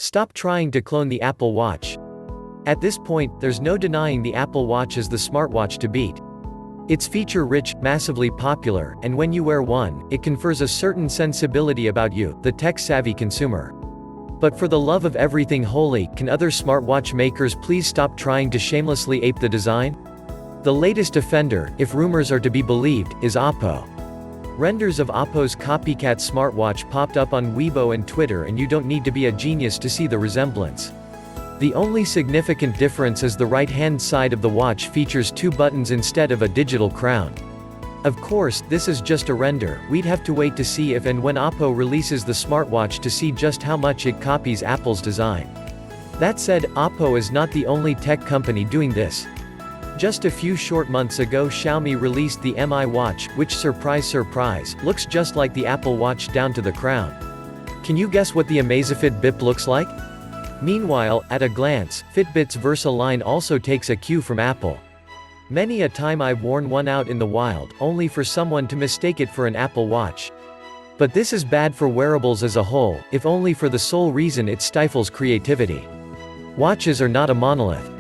Stop trying to clone the Apple Watch. At this point, there's no denying the Apple Watch is the smartwatch to beat. It's feature-rich, massively popular, and when you wear one, it confers a certain sensibility about you, the tech-savvy consumer. But for the love of everything holy, can other smartwatch makers please stop trying to shamelessly ape the design? The latest offender, if rumors are to be believed, is Oppo. Renders of Oppo's copycat smartwatch popped up on Weibo and Twitter, and you don't need to be a genius to see the resemblance. The only significant difference is the right-hand side of the watch features two buttons instead of a digital crown. Of course, this is just a render. We'd have to wait to see if and when Oppo releases the smartwatch to see just how much it copies Apple's design. That said, Oppo is not the only tech company doing this. Just a few short months ago, Xiaomi released the Mi Watch, which surprise, looks just like the Apple Watch down to the crown. Can you guess what the Amazfit Bip looks like? Meanwhile, at a glance, Fitbit's Versa line also takes a cue from Apple. Many a time I've worn one out in the wild, only for someone to mistake it for an Apple Watch. But this is bad for wearables as a whole, if only for the sole reason it stifles creativity. Watches are not a monolith.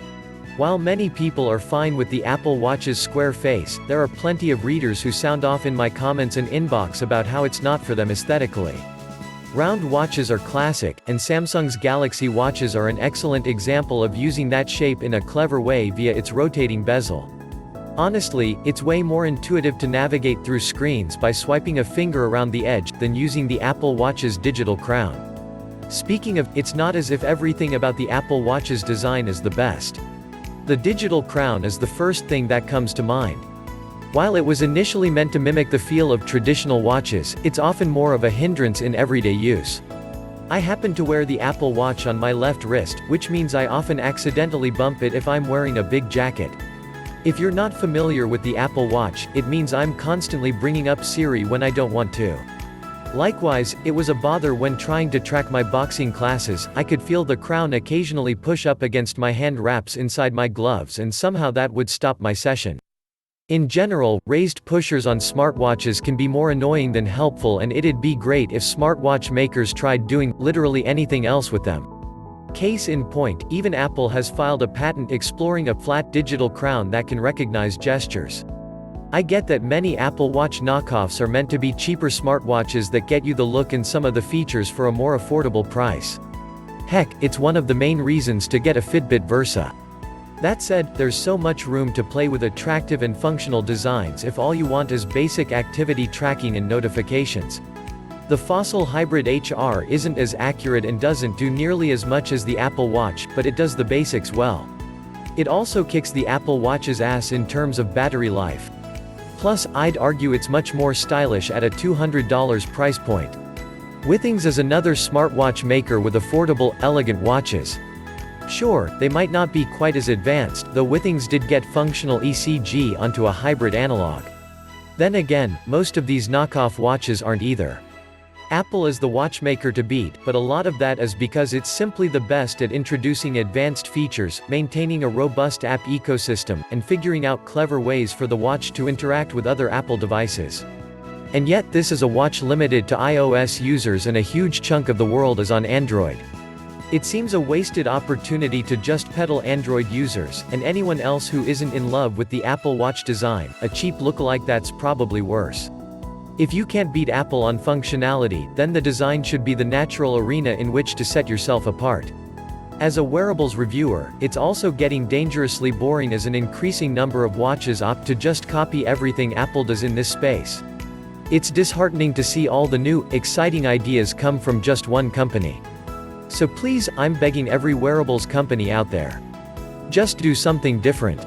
While many people are fine with the Apple Watch's square face, there are plenty of readers who sound off in my comments and inbox about how it's not for them aesthetically. Round watches are classic, and Samsung's Galaxy watches are an excellent example of using that shape in a clever way via its rotating bezel. Honestly, it's way more intuitive to navigate through screens by swiping a finger around the edge, than using the Apple Watch's digital crown. Speaking of, it's not as if everything about the Apple Watch's design is the best. The digital crown is the first thing that comes to mind. While it was initially meant to mimic the feel of traditional watches, it's often more of a hindrance in everyday use. I happen to wear the Apple Watch on my left wrist, which means I often accidentally bump it if I'm wearing a big jacket. If you're not familiar with the Apple Watch, it means I'm constantly bringing up Siri when I don't want to. Likewise, it was a bother when trying to track my boxing classes. I could feel the crown occasionally push up against my hand wraps inside my gloves, and somehow that would stop my session. In general, raised pushers on smartwatches can be more annoying than helpful, and it'd be great if smartwatch makers tried doing literally anything else with them. Case in point, even Apple has filed a patent exploring a flat digital crown that can recognize gestures. I get that many Apple Watch knockoffs are meant to be cheaper smartwatches that get you the look and some of the features for a more affordable price. Heck, it's one of the main reasons to get a Fitbit Versa. That said, there's so much room to play with attractive and functional designs if all you want is basic activity tracking and notifications. The Fossil Hybrid HR isn't as accurate and doesn't do nearly as much as the Apple Watch, but it does the basics well. It also kicks the Apple Watch's ass in terms of battery life. Plus, I'd argue it's much more stylish at a $200 price point. Withings is another smartwatch maker with affordable, elegant watches. Sure, they might not be quite as advanced, though Withings did get functional ECG onto a hybrid analog. Then again, most of these knockoff watches aren't either. Apple is the watchmaker to beat, but a lot of that is because it's simply the best at introducing advanced features, maintaining a robust app ecosystem, and figuring out clever ways for the watch to interact with other Apple devices. And yet this is a watch limited to iOS users, and a huge chunk of the world is on Android. It seems a wasted opportunity to just peddle Android users, and anyone else who isn't in love with the Apple Watch design, a cheap lookalike that's probably worse. If you can't beat Apple on functionality, then the design should be the natural arena in which to set yourself apart. As a wearables reviewer, it's also getting dangerously boring as an increasing number of watches opt to just copy everything Apple does in this space. It's disheartening to see all the new, exciting ideas come from just one company. So please, I'm begging every wearables company out there. Just do something different.